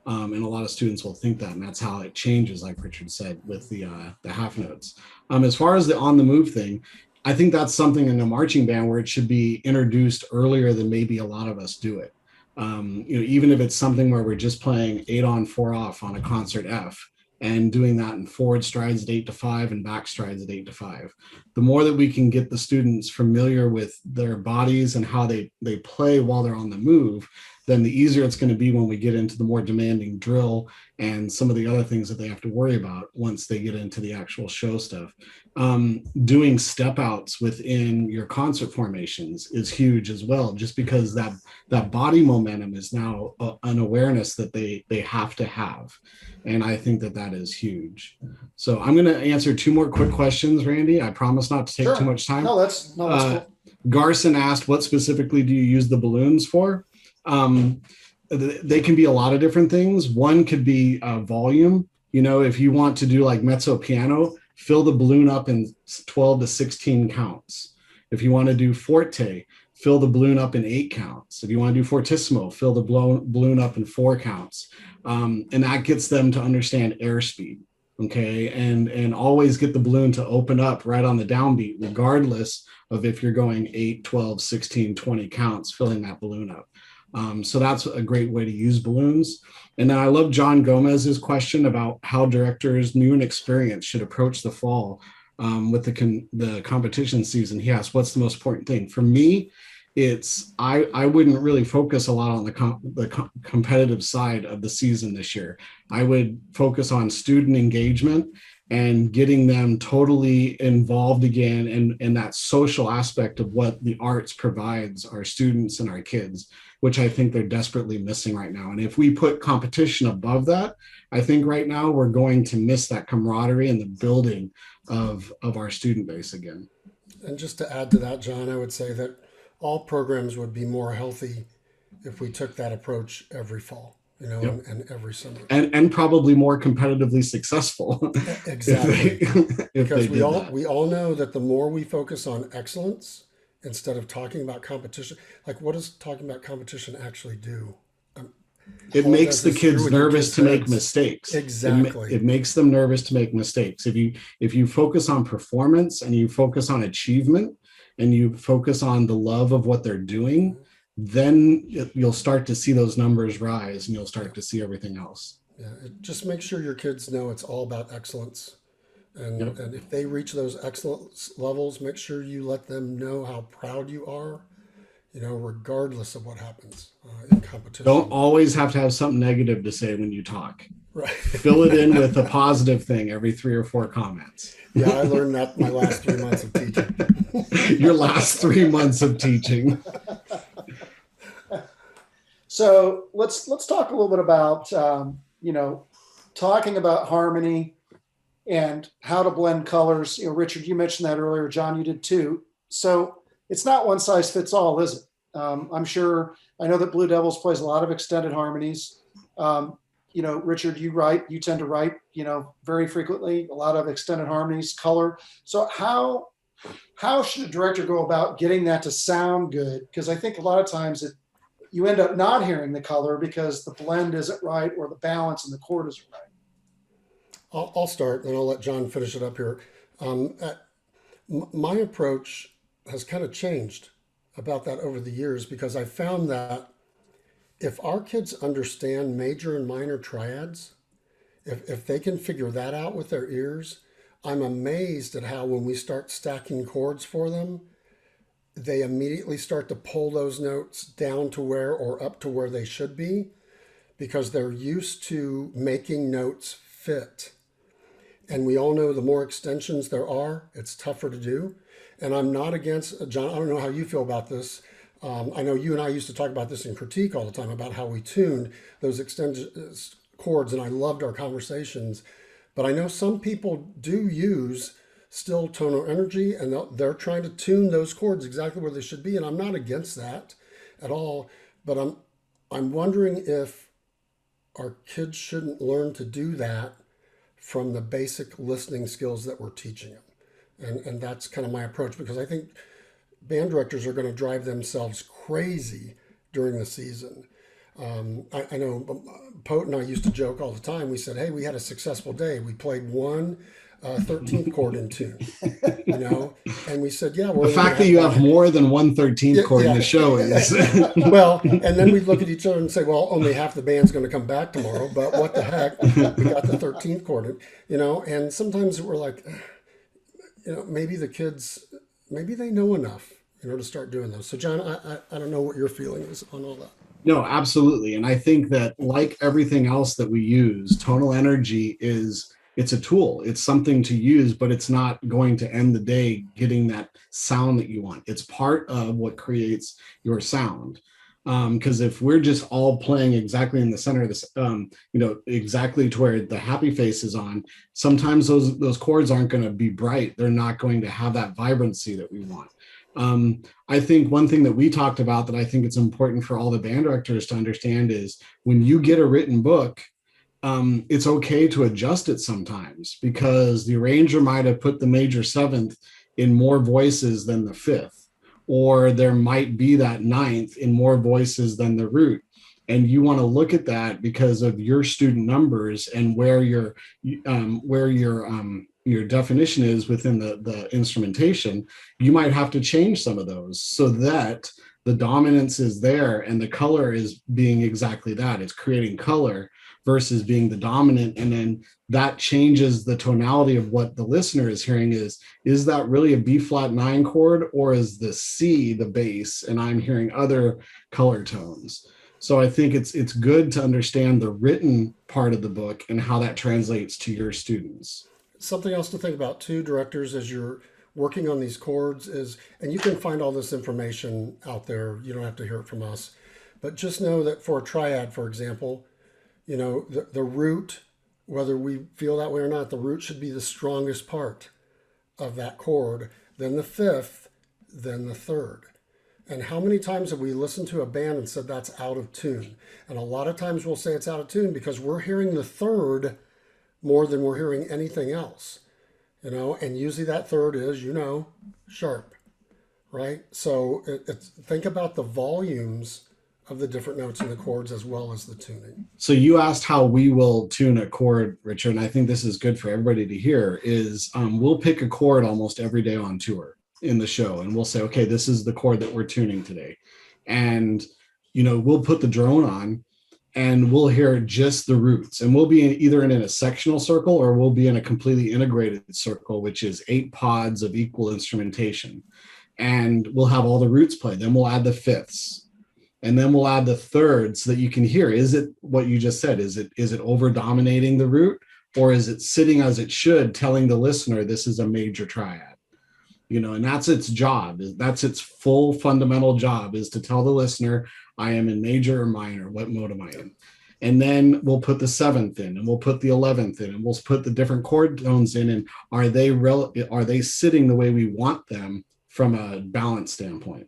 And a lot of students will think that, and that's how it changes, like Richard said, with the half notes. As far as the on the move thing, I think that's something in a marching band where it should be introduced earlier than maybe a lot of us do it. Even if it's something where we're just playing 8 on 4 off on a concert F and doing that in forward strides at 8-5 and back strides at 8-5, the more that we can get the students familiar with their bodies and how they play while they're on the move, then the easier it's going to be when we get into the more demanding drill and some of the other things that they have to worry about once they get into the actual show stuff. Doing step outs within your concert formations is huge as well, just because that body momentum is now an awareness that they have to have. And I think that is huge. So I'm going to answer two more quick questions, Randy. I promise not to take Sure. too much time. That's cool. Garson asked, what specifically do you use the balloons for? They can be a lot of different things. One could be volume. You know, if you want to do like mezzo piano, fill the balloon up in 12 to 16 counts. If you want to do forte, fill the balloon up in 8 counts. If you want to do fortissimo, fill the balloon up in 4 counts. And that gets them to understand airspeed. Okay. And always get the balloon to open up right on the downbeat, regardless of if you're going 8, 12, 16, 20 counts, filling that balloon up. So that's a great way to use balloons. And then I love John Gomez's question about how directors, new and experienced, should approach the fall with the competition season. He asked, what's the most important thing? For me, it's I wouldn't really focus a lot on the competitive side of the season this year. I would focus on student engagement and getting them totally involved again in that social aspect of what the arts provides our students and our kids, which I think they're desperately missing right now. And if we put competition above that, I think right now we're going to miss that camaraderie and the building of our student base again. And just to add to that, John, I would say that all programs would be more healthy if we took that approach every fall, you know, Yep. and every summer. And probably more competitively successful. Exactly. Because we that. all know that the more we focus on excellence instead of talking about competition, like what does talking about competition actually do? It makes the kids nervous to make mistakes. Exactly. It makes them nervous to make mistakes. If you focus on performance and you focus on achievement and you focus on the love of what they're doing, then you'll start to see those numbers rise and you'll start to see everything else. Yeah, just make sure your kids know it's all about excellence. And if they reach those excellence levels, make sure you let them know how proud you are, you know, regardless of what happens in competition. Don't always have to have something negative to say when you talk. Right. Fill it in with a positive thing every 3 or 4 comments. Yeah, I learned that my last 3 months of teaching. Your last 3 months of teaching. So let's talk a little bit about talking about harmony and how to blend colors. You know, Richard, you mentioned that earlier. John, you did too. So it's not one size fits all, is it? I know that Blue Devils plays a lot of extended harmonies. Richard, you tend to write, very frequently, a lot of extended harmonies, color. So how should a director go about getting that to sound good? Because I think a lot of times you end up not hearing the color because the blend isn't right or the balance and the chord isn't right. I'll start and I'll let John finish it up here. My approach has kind of changed about that over the years because I found that if our kids understand major and minor triads, if they can figure that out with their ears, I'm amazed at how when we start stacking chords for them, they immediately start to pull those notes down to where or up to where they should be because they're used to making notes fit. And we all know the more extensions there are, it's tougher to do. And I'm not against, John, I don't know how you feel about this. I know you and I used to talk about this in critique all the time about how we tuned those extended chords, and I loved our conversations. But I know some people do use still tonal energy, and they're trying to tune those chords exactly where they should be, and I'm not against that at all. But I'm wondering if our kids shouldn't learn to do that from the basic listening skills that we're teaching them. And that's kind of my approach because I think band directors are going to drive themselves crazy during the season. I know Pote and I used to joke all the time. We said, hey, we had a successful day. We played one 13th chord in tune, and we said, yeah. The fact that you have more than one 13th chord in the show is. Well, and then we'd look at each other and say, well, only half the band's going to come back tomorrow, but what the heck, we got the 13th chord, and sometimes we're like, maybe the kids, maybe they know enough, to start doing those. So John, I don't know what your feeling is on all that. No, absolutely. And I think that like everything else that we use, tonal energy it's a tool. It's something to use, but it's not going to end the day getting that sound that you want. It's part of what creates your sound. Because if we're just all playing exactly in the center of this, exactly to where the happy face is on, sometimes those chords aren't going to be bright. They're not going to have that vibrancy that we want. I think one thing that we talked about that I think it's important for all the band directors to understand is when you get a written book, it's okay to adjust it sometimes because the arranger might have put the major seventh in more voices than the fifth, or there might be that ninth in more voices than the root. And you want to look at that because of your student numbers and where your definition is within the instrumentation. You might have to change some of those so that the dominance is there and the color is being exactly that. It's creating color versus being the dominant. And then that changes the tonality of what the listener is hearing is that really a B flat 9 chord, or is the C the bass and I'm hearing other color tones? So I think it's good to understand the written part of the book and how that translates to your students. Something else to think about too, directors, as you're working on these chords is, and you can find all this information out there. You don't have to hear it from us, but just know that for a triad, for example, the root, whether we feel that way or not, the root should be the strongest part of that chord, then the fifth, then the third. And how many times have we listened to a band and said that's out of tune? And a lot of times we'll say it's out of tune because we're hearing the third more than we're hearing anything else, and usually that third is, sharp, right? So think about the volumes of the different notes in the chords as well as the tuning. So you asked how we will tune a chord, Richard, and I think this is good for everybody to hear, is we'll pick a chord almost every day on tour in the show, and we'll say, okay, this is the chord that we're tuning today. And, we'll put the drone on and we'll hear just the roots, and we'll be either in a sectional circle or we'll be in a completely integrated circle, which is 8 pods of equal instrumentation. And we'll have all the roots played. Then we'll add the fifths, and then we'll add the thirds so that you can hear, is it what you just said? Is it over dominating the root, or is it sitting as it should, telling the listener this is a major triad? And that's its job. That's its full fundamental job, is to tell the listener, I am in major or minor, what mode am I in? And then we'll put the 7th in, and we'll put the 11th in, and we'll put the different chord tones in, and are they sitting the way we want them from a balance standpoint?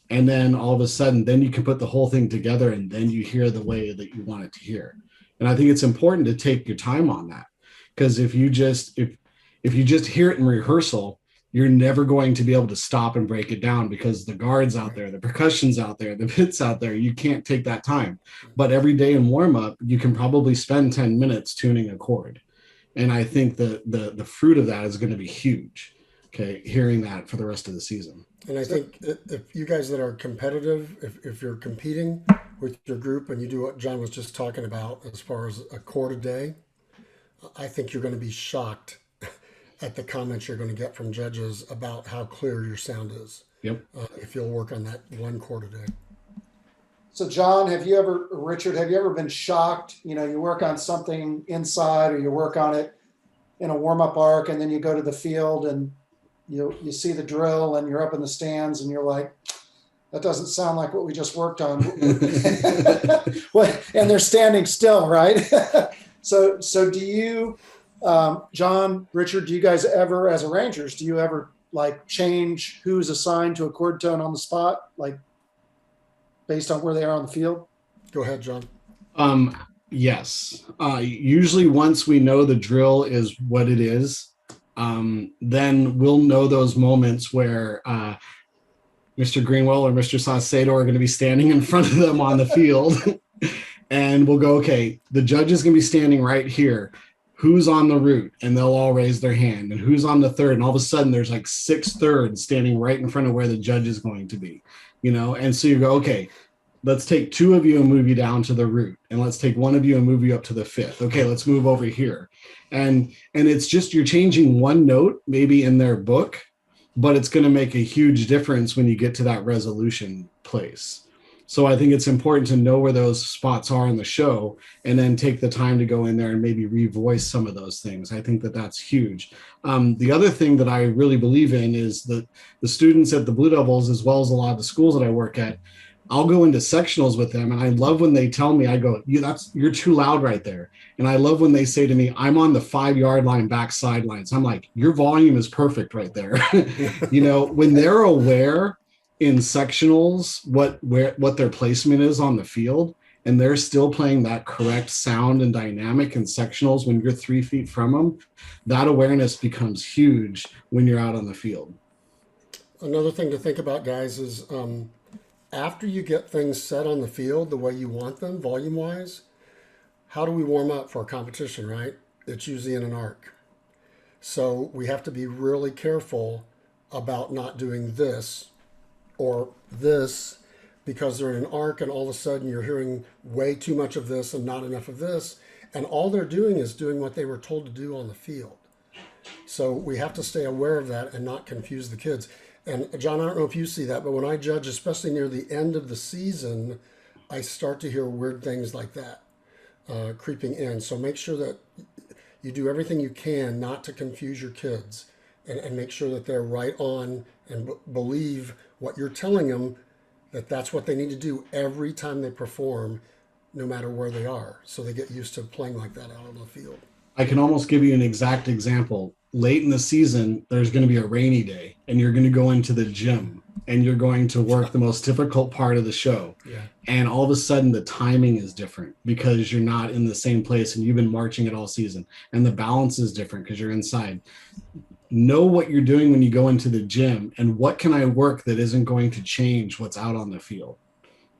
And then all of a sudden, then you can put the whole thing together, and then you hear the way that you want it to hear. And I think it's important to take your time on that, because if you just hear it in rehearsal, you're never going to be able to stop and break it down, because the guards out there, the percussion's out there, the bits out there, you can't take that time. But every day in warm up, you can probably spend 10 minutes tuning a chord. And I think the fruit of that is going to be huge. Okay, hearing that for the rest of the season. And I think if you guys that are competitive, if you're competing with your group and you do what John was just talking about as far as a chord a day, I think you're going to be shocked at the comments you're going to get from judges about how clear your sound is. Yep. If you'll work on that one chord a day. So John, Richard, have you ever been shocked? You work on something inside, or you work on it in a warm-up arc, and then you go to the field and you see the drill and you're up in the stands and you're like, that doesn't sound like what we just worked on. And they're standing still, right? So do you, John, Richard, do you guys ever, as arrangers, do you ever change who's assigned to a chord tone on the spot, based on where they are on the field? Go ahead, John. Yes. Usually once we know the drill is what it is, then we'll know those moments where Mr. Greenwell or Mr. Saucedo are going to be standing in front of them on the field. And we'll go, okay, the judge is going to be standing right here. Who's on the root? And they'll all raise their hand. And who's on the third? And all of a sudden there's 6 thirds standing right in front of where the judge is going to be, And so you go, okay, let's take 2 of you and move you down to the root. And let's take 1 of you and move you up to the 5th. Okay, let's move over here. And it's just, you're changing 1 note maybe in their book, but it's going to make a huge difference when you get to that resolution place. So I think it's important to know where those spots are in the show and then take the time to go in there and maybe revoice some of those things. I think that that's huge. The other thing that I really believe in is that the students at the Blue Devils, as well as a lot of the schools that I work at, I'll go into sectionals with them, and I love when they tell me, I go, you're too loud right there. And I love when they say to me, I'm on the 5 yard line back sidelines. I'm like, your volume is perfect right there. When they're aware in sectionals what their placement is on the field, and they're still playing that correct sound and dynamic in sectionals when you're 3 feet from them, that awareness becomes huge when you're out on the field. Another thing to think about, guys, is after you get things set on the field the way you want them, volume wise, how do we warm up for a competition, right? It's usually in an arc. So we have to be really careful about not doing this or this, because they're in an arc and all of a sudden you're hearing way too much of this and not enough of this. And all they're doing is doing what they were told to do on the field. So we have to stay aware of that and not confuse the kids. And John, I don't know if you see that, but when I judge, especially near the end of the season, I start to hear weird things like that creeping in. So make sure that you do everything you can not to confuse your kids, and make sure that they're right on and believe what you're telling them, that that's what they need to do every time they perform, no matter where they are. So they get used to playing like that out on the field. I can almost give you an exact example. Late in the season, there's going to be a rainy day, and you're going to go into the gym and you're going to work the most difficult part of the show. Yeah. And all of a sudden, the timing is different because you're not in the same place and you've been marching it all season. And the balance is different because you're inside. Know what you're doing when you go into the gym, and what can I work that isn't going to change what's out on the field.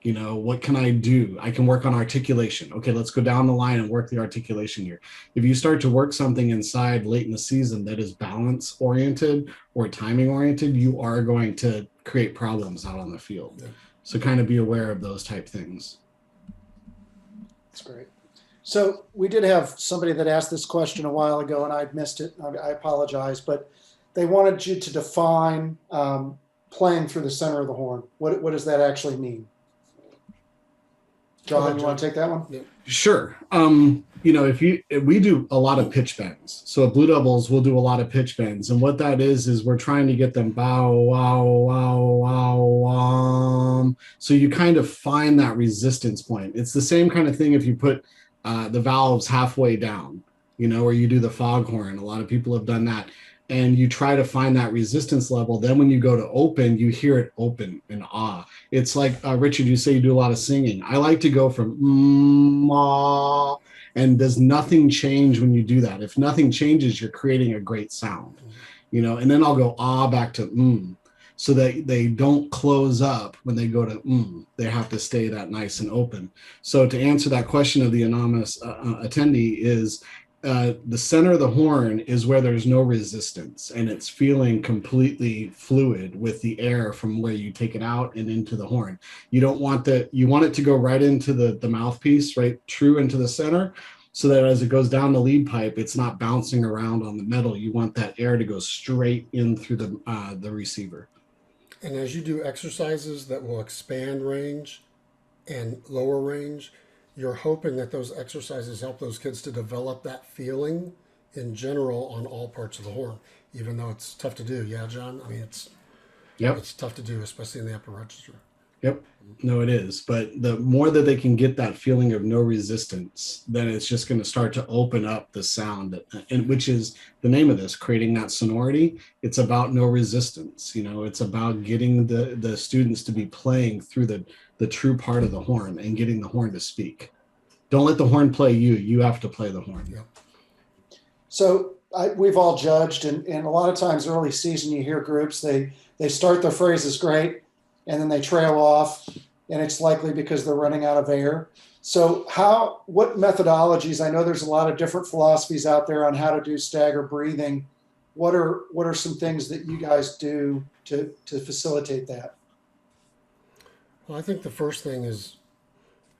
What can I do? I can work on articulation. Okay, let's go down the line and work the articulation here. If you start to work something inside late in the season that is balance oriented or timing oriented, you are going to create problems out on the field. Yeah. So kind of be aware of those type things. That's great. So we did have somebody that asked this question a while ago, and I'd missed it. I apologize, but they wanted you to define playing through the center of the horn. What does that actually mean? John, you want to take that one? Yeah. Sure. If we do a lot of pitch bends. So at Blue Devils, we'll do a lot of pitch bends. And what that is we're trying to get them bow, wow, wow, wow. So you kind of find that resistance point. It's the same kind of thing if you put the valves halfway down, or you do the foghorn. A lot of people have done that. And you try to find that resistance level. Then when you go to open, you hear it open in ah. It's like, Richard, you say you do a lot of singing. I like to go from ah, and does nothing change when you do that? If nothing changes, you're creating a great sound, and then I'll go ah back to so that they don't close up when they go to they have to stay that nice and open. So to answer that question of the anonymous attendee is, the center of the horn is where there's no resistance and it's feeling completely fluid with the air from where you take it out and into the horn. You want it to go right into the mouthpiece, right true into the center, so that as it goes down the lead pipe, it's not bouncing around on the metal. You want that air to go straight in through the receiver. And as you do exercises that will expand range and lower range, you're hoping that those exercises help those kids to develop that feeling in general on all parts of the horn, even though it's tough to do. Yeah, John? I mean, it's tough to do, especially in the upper register. Yep. No, it is. But the more that they can get that feeling of no resistance, then it's just going to start to open up the sound, and which is the name of this, creating that sonority. It's about no resistance. It's about getting the students to be playing through the true part of the horn and getting the horn to speak. Don't let the horn play you. You have to play the horn. Yeah. So we've all judged, and a lot of times early season you hear groups, they start their phrases great, and then they trail off, and it's likely because they're running out of air. So what methodologies, I know there's a lot of different philosophies out there on how to do stagger breathing. What are some things that you guys do to facilitate that? Well, I think the first thing is,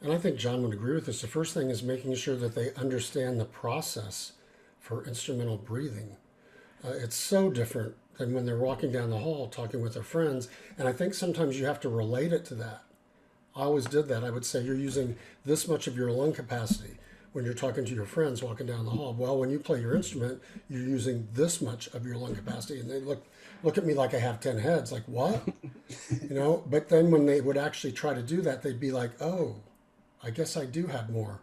and I think John would agree with this, the first thing is making sure that they understand the process for instrumental breathing. It's so different than when they're walking down the hall talking with their friends. And I think sometimes you have to relate it to that. I always did that. I would say you're using this much of your lung capacity when you're talking to your friends walking down the hall. Well, when you play your instrument, you're using this much of your lung capacity, and they look at me like I have 10 heads. Like, what? But then when they would actually try to do that, they'd be like, oh, I guess I do have more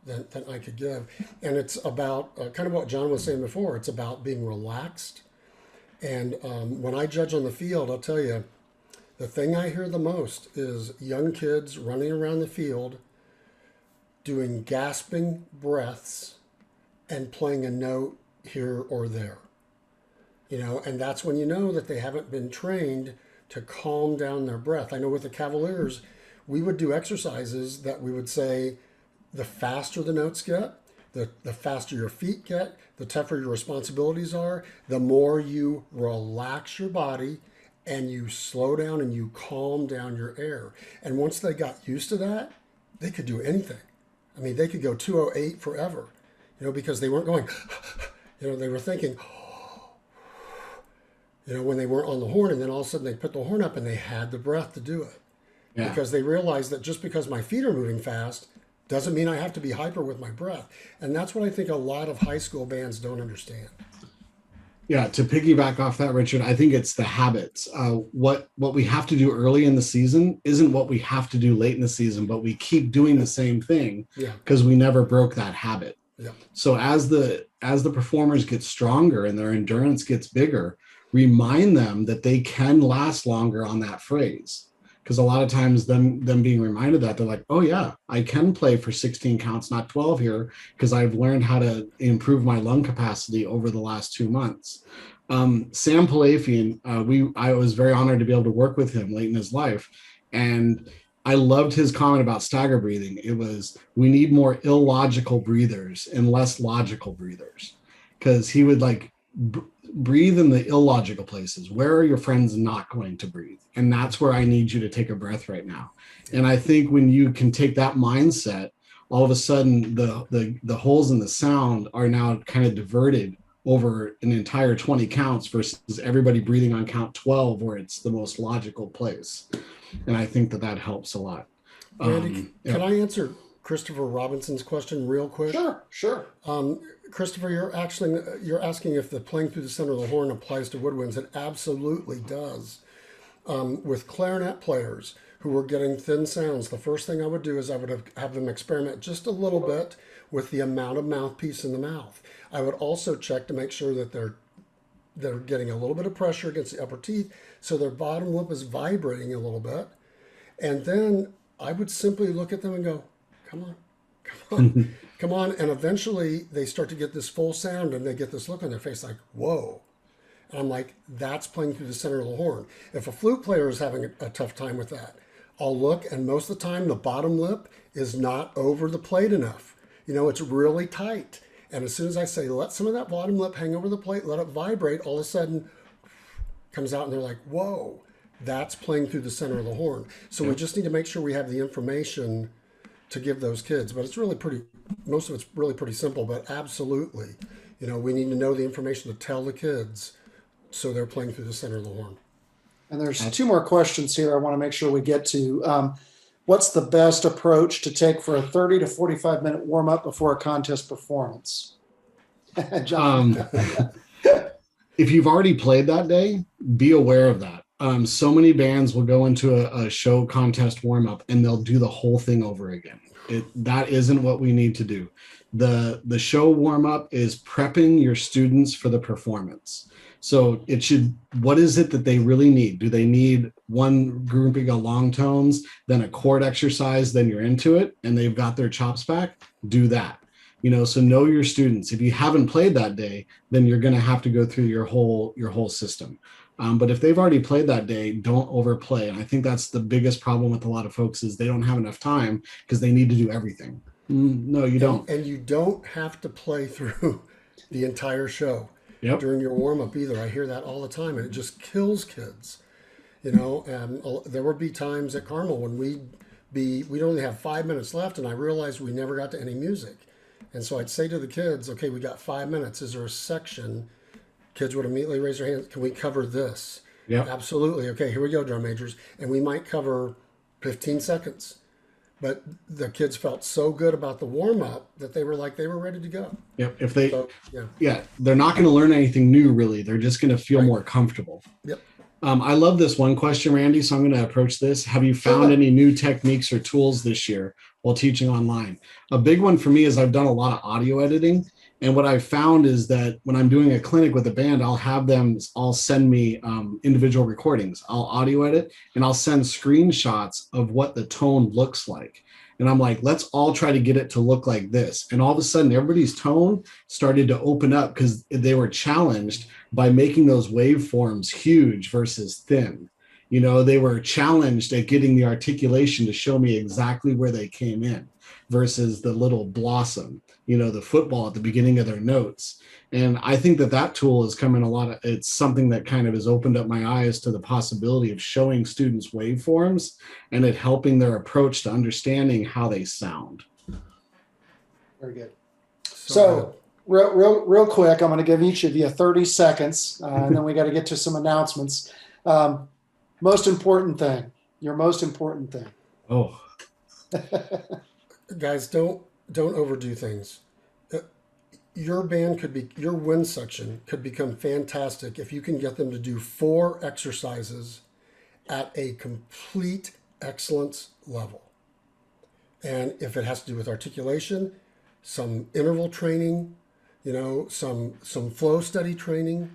than I could give. And it's about kind of what John was saying before. It's about being relaxed. And when I judge on the field, I'll tell you, the thing I hear the most is young kids running around the field doing gasping breaths and playing a note here or there. And that's when you know that they haven't been trained to calm down their breath. I know with the Cavaliers, we would do exercises that we would say the faster the notes get, the faster your feet get, the tougher your responsibilities are, the more you relax your body and you slow down and you calm down your air. And once they got used to that, they could do anything. I mean, they could go 208 forever, because they weren't going, they were thinking, when they weren't on the horn, and then all of a sudden they put the horn up and they had the breath to do it. Yeah. Because they realized that just because my feet are moving fast doesn't mean I have to be hyper with my breath. And that's what I think a lot of high school bands don't understand. Yeah, to piggyback off that, Richard, I think it's the habits. What we have to do early in the season isn't what we have to do late in the season, but we keep doing the same thing because we never broke that habit. Yeah. So as the performers get stronger and their endurance gets bigger, remind them that they can last longer on that phrase. Because a lot of times them being reminded that, they're like, oh yeah, I can play for 16 counts, not 12 here, because I've learned how to improve my lung capacity over the last 2 months. Sam Palafian, I was very honored to be able to work with him late in his life. And I loved his comment about stagger breathing. It was, we need more illogical breathers and less logical breathers. Because he would breathe in the illogical places. Where are your friends not going to breathe? And that's where I need you to take a breath right now. And I think when you can take that mindset, all of a sudden the holes in the sound are now kind of diverted over an entire 20 counts versus everybody breathing on count 12 where it's the most logical place. And I think that helps a lot. Randy, can I answer Christopher Robinson's question real quick? Sure. Christopher, you're asking if the playing through the center of the horn applies to woodwinds. It absolutely does. With clarinet players who were getting thin sounds, the first thing I would do is I would have them experiment just a little bit with the amount of mouthpiece in the mouth. I would also check to make sure that they're getting a little bit of pressure against the upper teeth, so their bottom lip is vibrating a little bit. And then I would simply look at them and go, come on. And eventually they start to get this full sound and they get this look on their face like, whoa. And I'm like, that's playing through the center of the horn. If a flute player is having a tough time with that, I'll look, and most of the time the bottom lip is not over the plate enough. It's really tight. And as soon as I say, let some of that bottom lip hang over the plate, let it vibrate, all of a sudden comes out and they're like, whoa, that's playing through the center of the horn. So we just need to make sure we have the information to give those kids. But it's really most of it's really pretty simple, but absolutely, we need to know the information to tell the kids so they're playing through the center of the horn. And there's two more questions here I want to make sure we get to. What's the best approach to take for a 30 to 45 minute warm up before a contest performance? John. If you've already played that day, be aware of that. So many bands will go into a show contest warm up and they'll do the whole thing over again. That isn't what we need to do. The show warm up is prepping your students for the performance. So what is it that they really need? Do they need one grouping of long tones, then a chord exercise, then you're into it and they've got their chops back? Do that. So know your students. If you haven't played that day, then you're going to have to go through your whole system. But if they've already played that day, don't overplay. And I think that's the biggest problem with a lot of folks is they don't have enough time because they need to do everything. No, you don't. And you don't have to play through the entire show during your warm-up either. I hear that all the time, and it just kills kids. And there would be times at Carmel when we'd only have 5 minutes left, and I realized we never got to any music. And so I'd say to the kids, okay, we got 5 minutes. Is there a section? Kids would immediately raise their hands. Can we cover this? Yeah. Absolutely. Okay, here we go, drum majors. And we might cover 15 seconds. But the kids felt so good about the warm up that they were ready to go. Yep. Yeah. Yeah, they're not going to learn anything new, really. They're just going to feel Right. more comfortable. Yep. I love this one question, Randy, so I'm going to approach this. Have you found any new techniques or tools this year while teaching online? A big one for me is I've done a lot of audio editing. And what I've found is that when I'm doing a clinic with a band, I'll have them all send me individual recordings. I'll audio edit and I'll send screenshots of what the tone looks like. And I'm like, let's all try to get it to look like this. And all of a sudden, everybody's tone started to open up because they were challenged by making those waveforms huge versus thin. You know, they were challenged at getting the articulation to show me exactly where they came in versus the little blossom, you know, the football at the beginning of their notes. And I think that tool has come in it's something that kind of has opened up my eyes to the possibility of showing students waveforms and it helping their approach to understanding how they sound. Very good. So real quick, I'm going to give each of you 30 seconds, and then we got to get to some announcements. Most important thing, your most important thing. Oh, Guys, don't overdo things. Your wind section could become fantastic if you can get them to do 4 exercises at a complete excellence level. And if it has to do with articulation, some interval training, you know, some flow study training,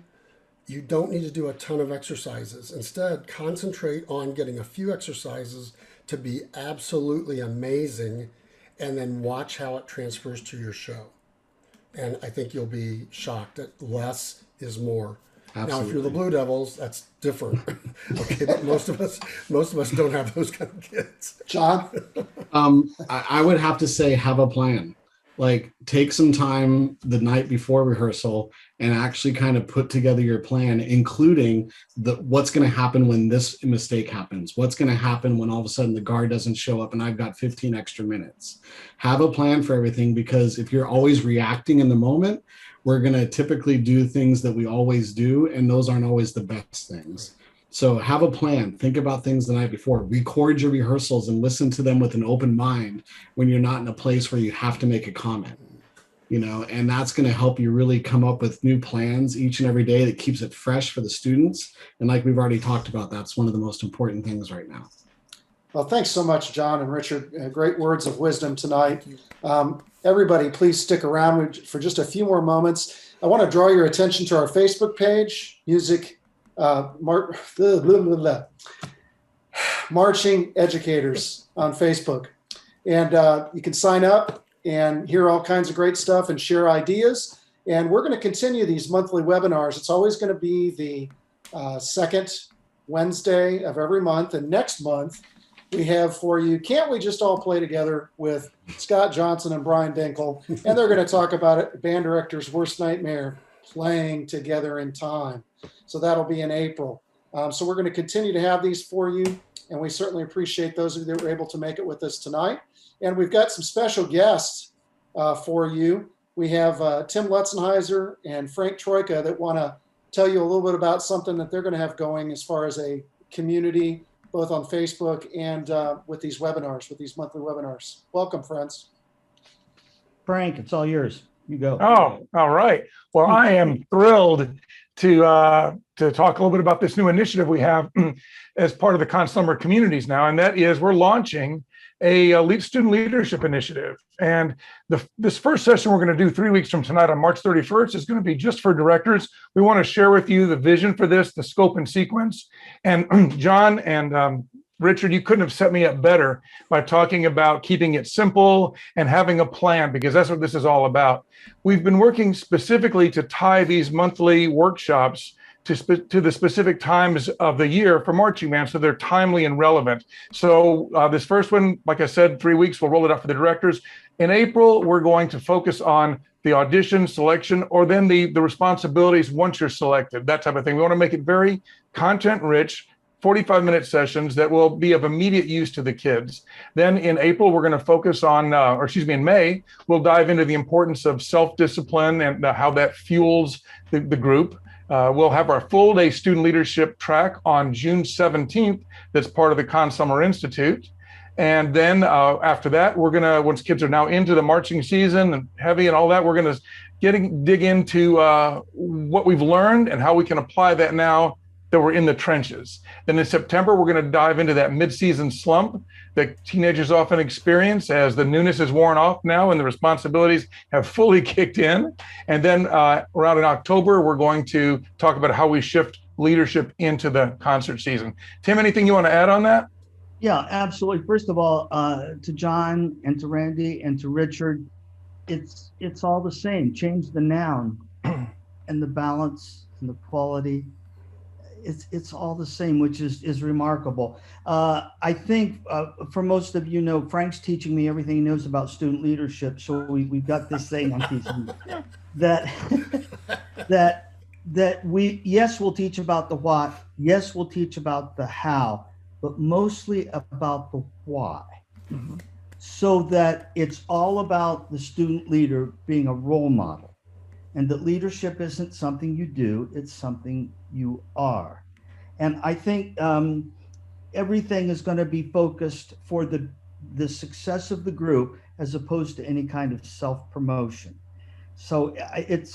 you don't need to do a ton of exercises. Instead, concentrate on getting a few exercises to be absolutely amazing, and then watch how it transfers to your show. And I think you'll be shocked that less is more. Absolutely. Now, if you're the Blue Devils, that's different. Okay, but most of us don't have those kind of kids. John? I would have to say have a plan. Like, take some time the night before rehearsal and actually kind of put together your plan, including what's going to happen when this mistake happens. What's going to happen when all of a sudden the guard doesn't show up and I've got 15 extra minutes. Have a plan for everything, because if you're always reacting in the moment, we're going to typically do things that we always do, and those aren't always the best things. So have a plan. Think about things the night before. Record your rehearsals and listen to them with an open mind when you're not in a place where you have to make a comment, you know, and that's going to help you really come up with new plans each and every day that keeps it fresh for the students. And like we've already talked about, that's one of the most important things right now. Well, thanks so much, John and Richard. Great words of wisdom tonight. Everybody, please stick around for just a few more moments. I want to draw your attention to our Facebook page, Marching Educators on Facebook. And you can sign up and hear all kinds of great stuff and share ideas. And we're going to continue these monthly webinars. It's always going to be the second Wednesday of every month. And next month, we have for you, Can't We Just All Play Together, with Scott Johnson and Brian Dinkel. And they're going to talk about it, band director's worst nightmare, playing together in time. So that'll be in April. So we're going to continue to have these for you. And we certainly appreciate those of you that were able to make it with us tonight. And we've got some special guests for you. We have Tim Lutzenheiser and Frank Troyka that want to tell you a little bit about something that they're going to have going as far as a community, both on Facebook and with these webinars, with these monthly webinars. Welcome, friends. Frank, it's all yours. You go. Oh, all right. Well, I am thrilled to talk a little bit about this new initiative we have as part of the Conn-Selmer communities now, and that is we're launching a student leadership initiative. And this first session we're going to do 3 weeks from tonight on March 31st is going to be just for directors. We want to share with you the vision for this, the scope and sequence. And John and Richard, you couldn't have set me up better by talking about keeping it simple and having a plan, because that's what this is all about. We've been working specifically to tie these monthly workshops to the specific times of the year for marching band, so they're timely and relevant. So this first one, like I said, 3 weeks, we'll roll it out for the directors. In April, we're going to focus on the audition selection, or then the responsibilities once you're selected, that type of thing. We want to make it very content rich, 45-minute sessions that will be of immediate use to the kids. Then in April, we're going to focus on, in May, we'll dive into the importance of self-discipline and how that fuels the group. We'll have our full-day student leadership track on June 17th that's part of the Conn-Selmer Institute. And then after that, we're going to, once kids are now into the marching season and heavy and all that, we're going to dig into what we've learned and how we can apply that now that we're in the trenches. Then in September, we're going to dive into that mid-season slump that teenagers often experience as the newness is worn off now and the responsibilities have fully kicked in. And then around in October, we're going to talk about how we shift leadership into the concert season. Tim, anything you want to add on that? Yeah, absolutely. First of all, to John and to Randy and to Richard, it's all the same. Change the noun and the balance and the quality. It's all the same, which is remarkable. I think for most of you know, Frank's teaching me everything he knows about student leadership. So we've got this thing I'm teaching that that we, yes, we'll teach about the what, yes, we'll teach about the how, but mostly about the why. Mm-hmm. So that it's all about the student leader being a role model, and that leadership isn't something you do, it's something you are. And I think everything is going to be focused for the success of the group as opposed to any kind of self-promotion. So it's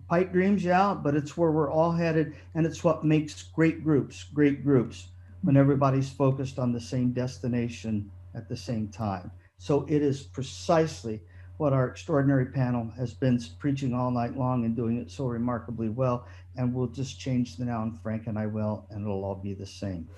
pipe dreams, yeah, but it's where we're all headed, and it's what makes great groups, when everybody's focused on the same destination at the same time. So it is precisely what our extraordinary panel has been preaching all night long and doing it so remarkably well. And we'll just change the noun, Frank and I will, and it'll all be the same.